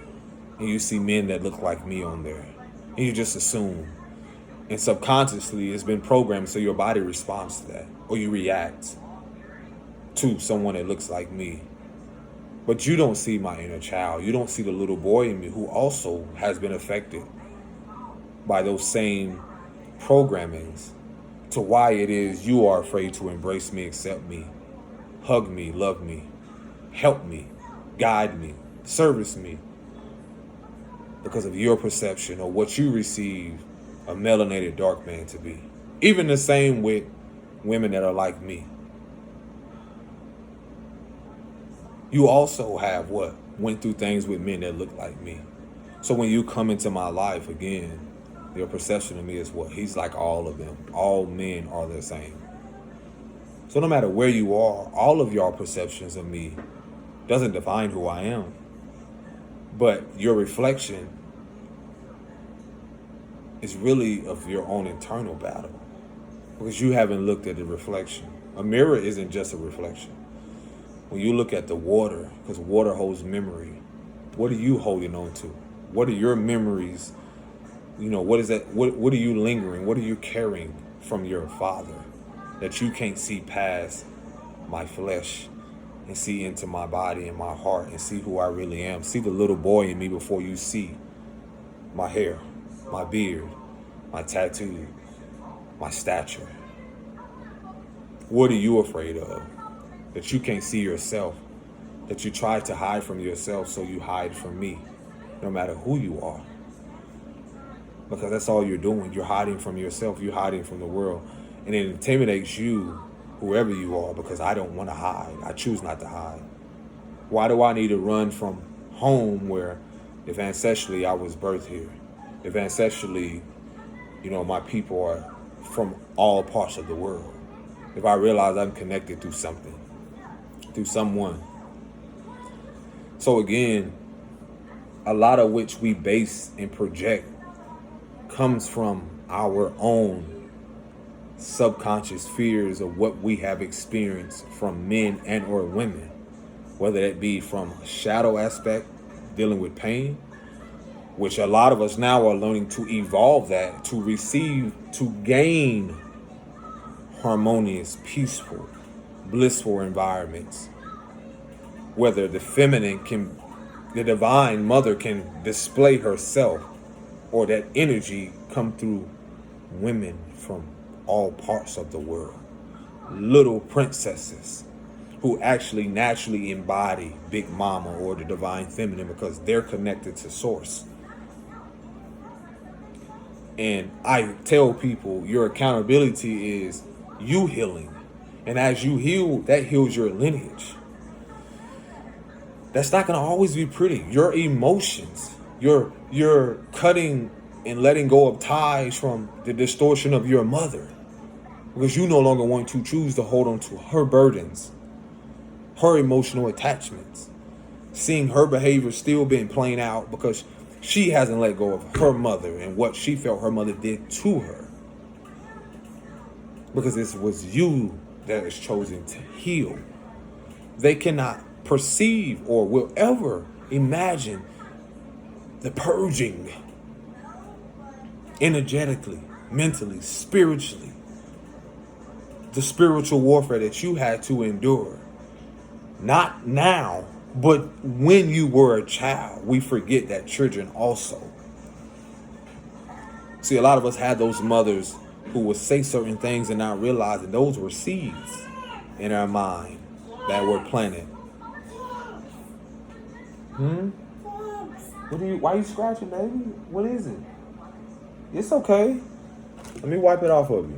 and you see men that look like me on there and you just assume. And subconsciously, it's been programmed so your body responds to that, or you react to someone that looks like me. But you don't see my inner child. You don't see the little boy in me who also has been affected by those same programmings to why it is you are afraid to embrace me, accept me, hug me, love me, help me, guide me, service me, because of your perception or what you receive a melanated dark man to be. Even the same with women that are like me. You also have went through things with men that look like me. So when you come into my life again, your perception of me is what? He's like all of them. All men are the same. So no matter where you are, all of your perceptions of me doesn't define who I am. But your reflection is really of your own internal battle, because you haven't looked at the reflection. A mirror isn't just a reflection. When you look at the water, because water holds memory, what are you holding on to? What are your memories? What is that? What are you lingering? What are you carrying from your father that you can't see past my flesh and see into my body and my heart and see who I really am? See the little boy in me before you see my hair, my beard, my tattoo, my stature. What are you afraid of that you can't see yourself, that you try to hide from yourself, so you hide from me, no matter who you are? Because that's all you're doing. You're hiding from yourself. You're hiding from the world. And it intimidates you, whoever you are, because I don't want to hide. I choose not to hide. Why do I need to run from home where, if ancestrally I was birthed here, if ancestrally, my people are from all parts of the world, if I realize I'm connected through something, through someone? So again, a lot of which we base and project comes from our own subconscious fears of what we have experienced from men and or women, whether that be from a shadow aspect, dealing with pain, which a lot of us now are learning to evolve that, to receive, to gain harmonious, peaceful, blissful environments, whether the the divine mother can display herself, or that energy come through women from all parts of the world, little princesses who actually naturally embody Big Mama or the divine feminine, because they're connected to source. And I tell people your accountability is you healing. And as you heal, that heals your lineage. That's not going to always be pretty. Your emotions, you're cutting and letting go of ties from the distortion of your mother, because you no longer want to choose to hold on to her burdens, her emotional attachments, seeing her behavior still being played out because she hasn't let go of her mother and what she felt her mother did to her. because it was you that is chosen to heal. They cannot perceive or will ever imagine the purging energetically, mentally, spiritually, the spiritual warfare that you had to endure. Not now, but when you were a child. We forget that children also. See, a lot of us had those mothers who would say certain things and not realizing those were seeds in our mind that were planted. Why are you scratching, baby? What is it? It's okay. Let me wipe it off of you.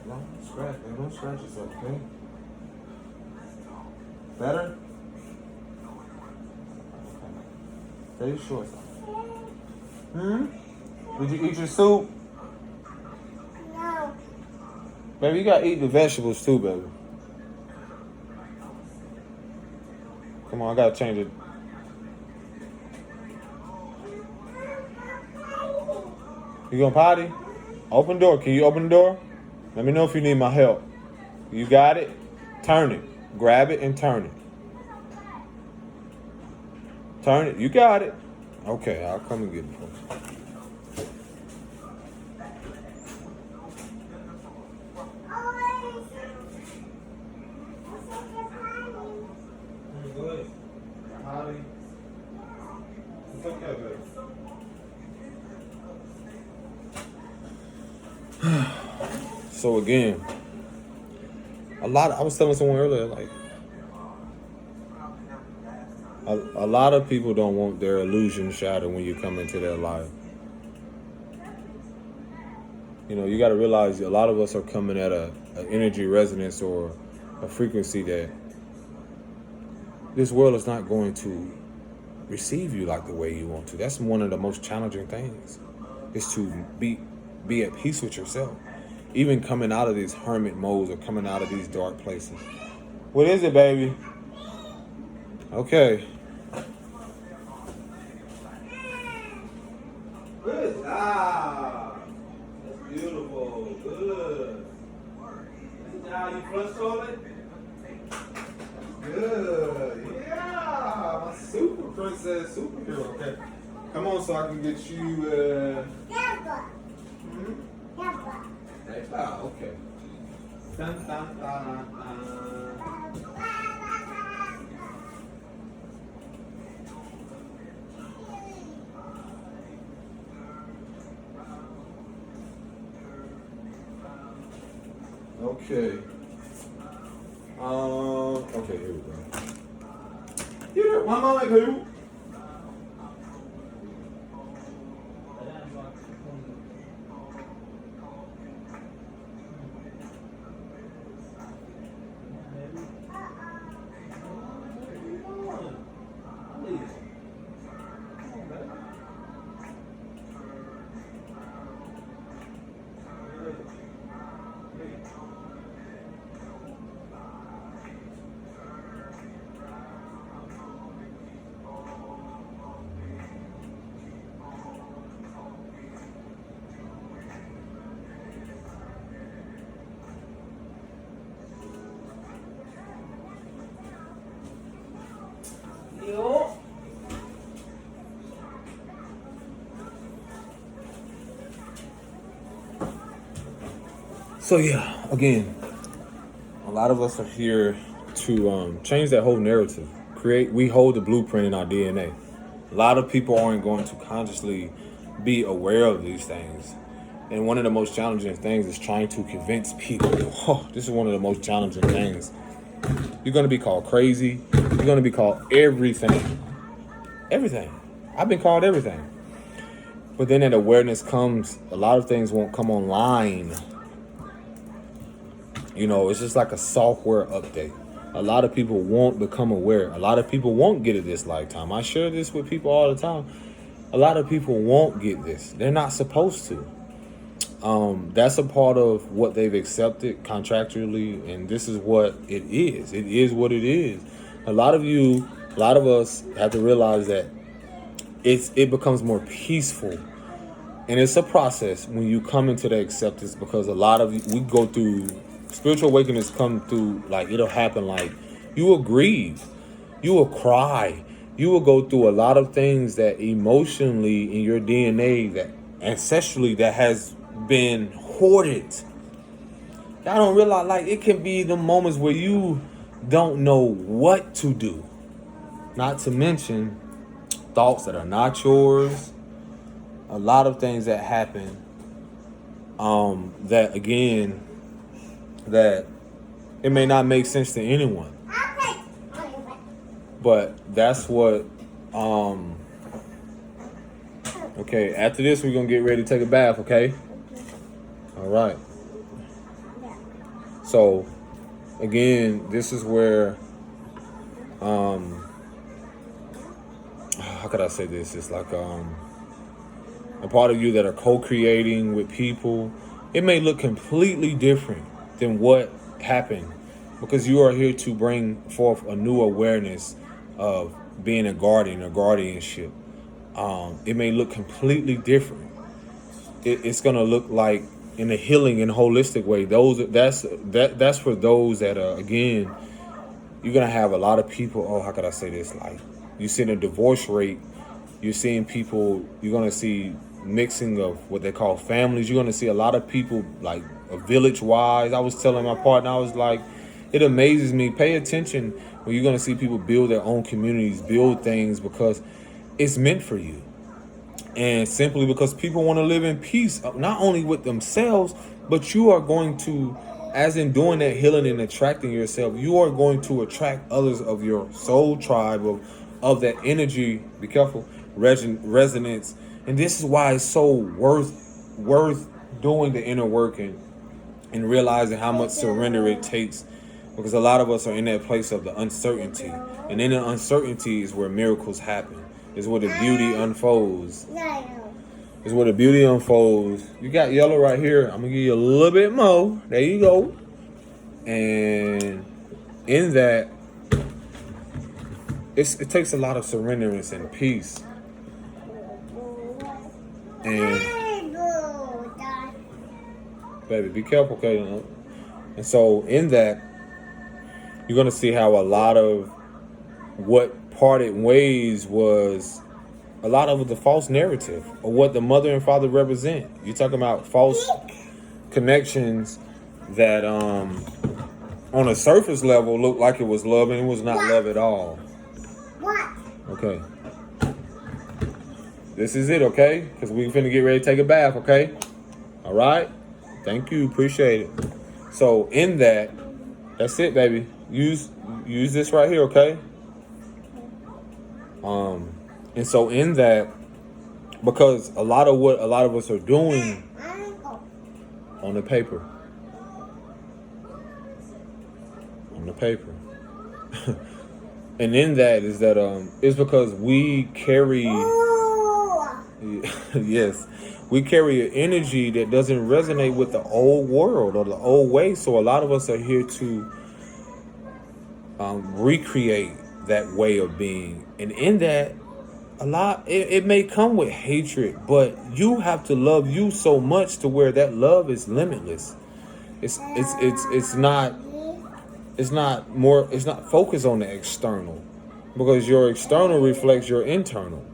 Don't scratch, man. Don't scratch yourself, okay? Better? Okay. Stay short. Did you eat your soup? No. Baby, you gotta eat the vegetables too, baby. Come on, I gotta change it. You gonna potty? Open door. Can you open the door? Let me know if you need my help. You got it? Turn it. Grab it and turn it. Turn it. You got it. Okay, I'll come and get it for you. Good. Potty. It's okay, baby. So again, I was telling someone earlier, like a lot of people don't want their illusion shattered when you come into their life. You know, you got to realize a lot of us are coming at an energy resonance or a frequency that this world is not going to receive you like the way you want to. That's one of the most challenging things, is to be at peace with yourself. Even coming out of these hermit modes or coming out of these dark places. What is it, baby? Okay. Good job. That's beautiful. Good. Good job. You flush toilet? Good. Yeah. My super princess, superhero. Okay. Come on, so I can get you. Okay. Dun, dun, dun, dun. Okay. Okay, here we go. Here, one moment, who? So yeah, again, a lot of us are here to change that whole narrative. We hold the blueprint in our DNA. A lot of people aren't going to consciously be aware of these things. And one of the most challenging things is trying to convince people. Oh, this is one of the most challenging things. You're going to be called crazy. You're going to be called everything. Everything. I've been called everything. But then that awareness comes, a lot of things won't come online. You know, it's just like a software update. A lot of people won't become aware. A lot of people won't get it this lifetime. I share this with people all the time. A lot of people won't get this. They're not supposed to. That's a part of what they've accepted contractually, and this is what it is. It is what it is. A lot of us have to realize that it becomes more peaceful. And it's a process when you come into the acceptance, because a lot of we go through spiritual awakenings, come through, like, it'll happen, like, you will grieve, you will cry, you will go through a lot of things that emotionally in your DNA, that ancestrally, that has been hoarded. Y'all don't realize, like, it can be the moments where you don't know what to do. Not to mention thoughts that are not yours. A lot of things that happen, that again, that it may not make sense to anyone. But that's what, okay, after this, we're going to get ready to take a bath, okay? All right. So, again, this is where, how could I say this? It's like, a part of you that are co-creating with people. It may look completely different than what happened, because you are here to bring forth a new awareness of being a guardian or guardianship. It may look completely different. It's gonna look like in a healing and holistic way. That's for those that are, again, you're gonna have a lot of people. Oh, how could I say this? Like, you see a divorce rate. You're seeing people. You're gonna see mixing of what they call families. You're gonna see a lot of people, like, village wise. I was telling my partner, I was like, it amazes me. Pay attention when you're gonna see people build their own communities, build things, because it's meant for you. And simply because people want to live in peace, not only with themselves, but you are going to, as in doing that healing and attracting yourself, you are going to attract others of your soul tribe, of that energy. Be careful, resonance. And this is why it's so worth doing the inner work and realizing how much surrender it takes, because a lot of us are in that place of the uncertainty, and in the uncertainty is where miracles happen. Is where the beauty unfolds. Is where the beauty unfolds. You got yellow right here. I'm gonna give you a little bit more. There you go. And in that, it takes a lot of surrenderance and peace. And baby, be careful, okay? And so in that, you're gonna see how a lot of what parted ways was a lot of the false narrative of what the mother and father represent. You're talking about false connections that on a surface level looked like it was love, and it was not love at all. Okay. This is it, okay? Because we finna get ready to take a bath, okay? All right? Thank you. Appreciate it. So in that, that's it, baby. Use this right here, okay? And so in that, because a lot of what a lot of us are doing on the paper, and in that is that it's because we carry, yes, we carry an energy that doesn't resonate with the old world or the old way. So a lot of us are here to recreate that way of being, and in that, it may come with hatred, but you have to love you so much to where that love is limitless. It's not focused on the external, because your external reflects your internal.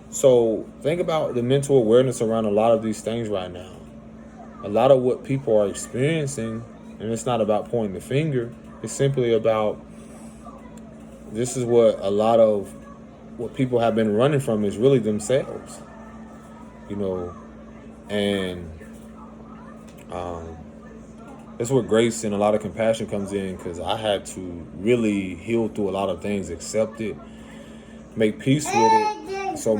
So think about the mental awareness around a lot of these things right now. A lot of what people are experiencing, and it's not about pointing the finger, it's simply about, this is what a lot of what people have been running from is really themselves, and that's where grace and a lot of compassion comes in, because I had to really heal through a lot of things, accept it, make peace with it. So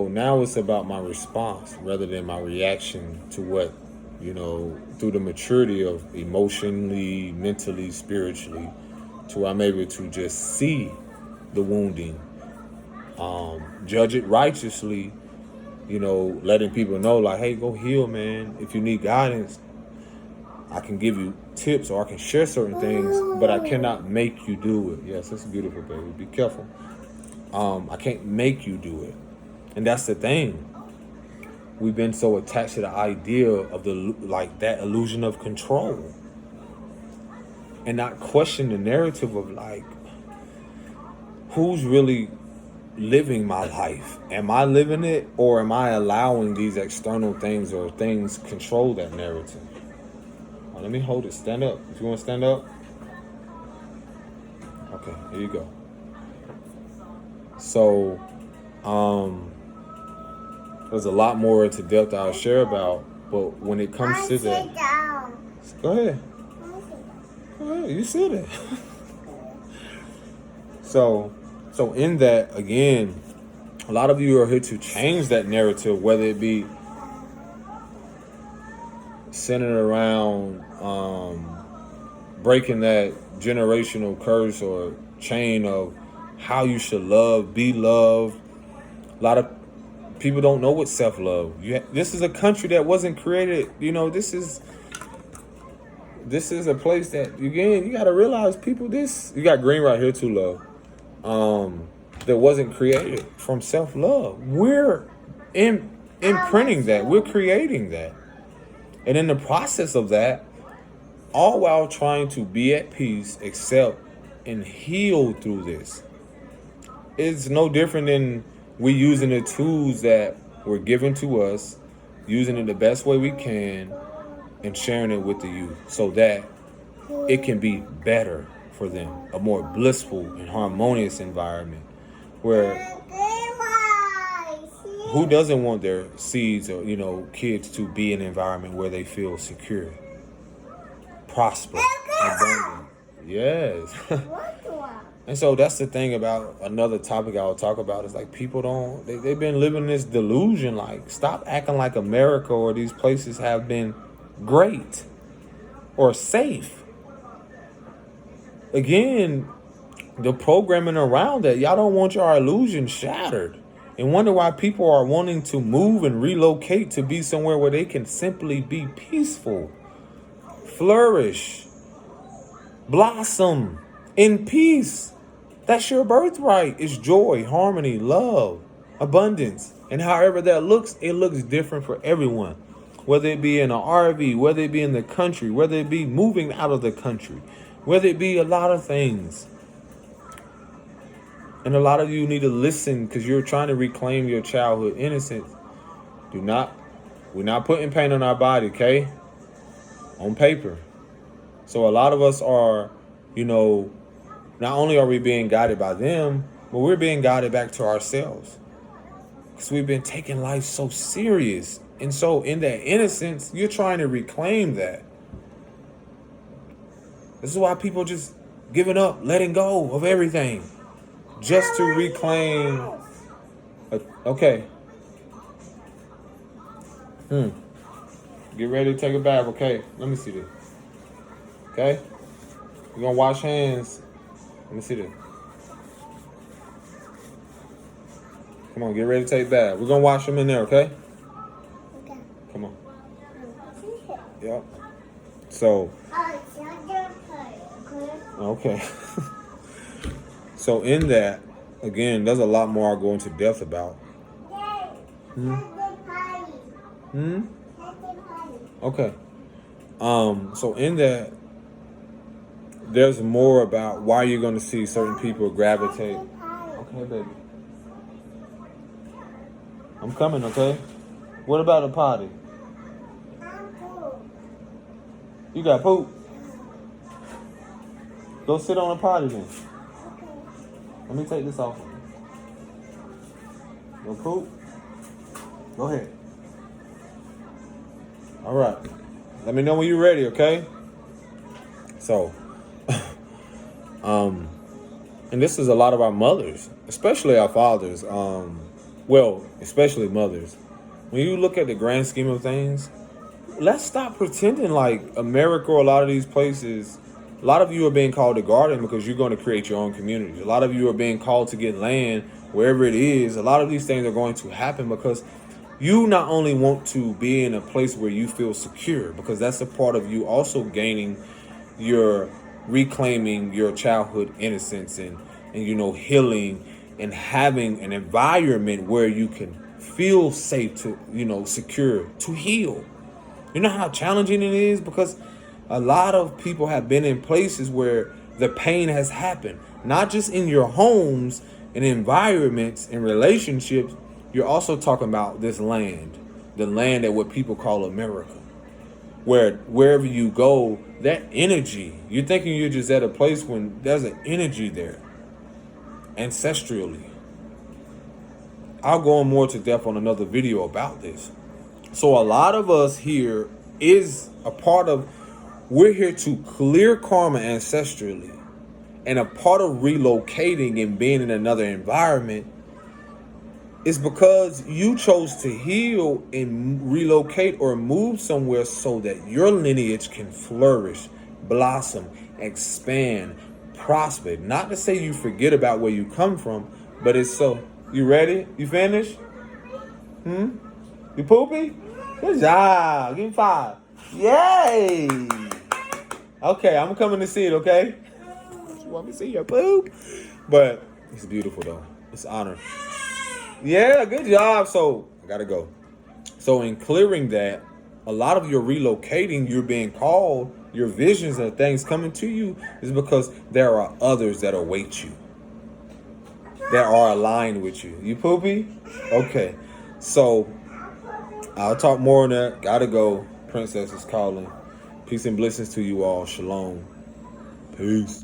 now it's about my response rather than my reaction to what, through the maturity of emotionally, mentally, spiritually, to where I'm able to just see the wounding, judge it righteously, letting people know, like, hey, go heal, man. If you need guidance, I can give you tips or I can share certain things, but I cannot make you do it. Yes, it's beautiful, baby. Be careful. I can't make you do it. And that's the thing. We've been so attached to the idea of that illusion of control, and not question the narrative of who's really living my life? Am I living it, or am I allowing these external things or things control that narrative? Let me hold it. Stand up. If you want to stand up. Okay, here you go. So, there's a lot more into depth I'll share about, but when it comes to that, go ahead. Go ahead. You said it. So in that, again, a lot of you are here to change that narrative, whether it be centered around breaking that generational curse or chain of how you should love, be loved. A lot of people don't know what self-love. This is a country that wasn't created. This is a place that, again, you got to realize, people, you got green right here too, love. That wasn't created from self-love. We're imprinting that. We're creating that. And in the process of that, all while trying to be at peace, accept, and heal through this. It's no different than we using the tools that were given to us, using it the best way we can, and sharing it with the youth so that it can be better for them, a more blissful and harmonious environment where who doesn't want their seeds or kids to be in an environment where they feel secure, prosper, abundant. Yes. And so that's the thing about another topic I'll talk about is people they've been living this delusion, stop acting like America or these places have been great or safe. Again, the programming around that, y'all don't want your illusion shattered and wonder why people are wanting to move and relocate to be somewhere where they can simply be peaceful, flourish, blossom in peace. That's your birthright. It's joy, harmony, love, abundance. And however that looks, it looks different for everyone. Whether it be in an RV, whether it be in the country, whether it be moving out of the country, whether it be a lot of things. And a lot of you need to listen because you're trying to reclaim your childhood innocence. We're not putting paint on our body, okay? On paper. So a lot of us are, not only are we being guided by them, but we're being guided back to ourselves. Because we've been taking life so serious. And so in that innocence, you're trying to reclaim that. This is why people just giving up, letting go of everything. Just to reclaim. Okay. Get ready to take a bath, okay? Let me see this. Okay? We're going to wash hands. Let me see this. Come on, get ready to take a bath. We're going to wash them in there, okay? Okay. Come on. Yep. So. Okay. So in that, again, there's a lot more I'll go into depth about. Okay. So in that, there's more about why you're going to see certain people gravitate. Okay, baby. I'm coming, okay? What about a potty? You got poop? Go sit on a potty then. Let me take this off. No poop? Go ahead. All right. Let me know when you're ready, okay? So, and this is a lot of our mothers, especially our fathers. Especially mothers. When you look at the grand scheme of things, let's stop pretending like America or a lot of these places. A lot of you are being called to garden because you're going to create your own communities. A lot of you are being called to get land wherever it is. A lot of these things are going to happen because you not only want to be in a place where you feel secure, because that's a part of you also reclaiming your childhood innocence and healing and having an environment where you can feel safe to, secure to heal. You know how challenging it is, because a lot of people have been in places where the pain has happened, not just in your homes and environments and relationships. You're also talking about this land, the land that what people call America, where wherever you go, that energy, you're thinking you're just at a place when there's an energy there ancestrally. I'll go in more to depth on another video about this. So a lot of us here is a part of, we're here to clear karma ancestrally. And a part of relocating and being in another environment is because you chose to heal and relocate or move somewhere so that your lineage can flourish, blossom, expand, prosper. Not to say you forget about where you come from, but it's so. You ready? You finished? You poopy? Good job. Give me 5. Yay! Okay, I'm coming to see it, okay? You want me to see your poop? But it's beautiful, though. It's an honor. Yeah, good job. So, I gotta go. So, in clearing that, a lot of your relocating, you're being called, your visions and things coming to you is because there are others that await you, that are aligned with you. You poopy? Okay. So, I'll talk more on that. Gotta go. Princess is calling. Peace and blessings to you all. Shalom. Peace.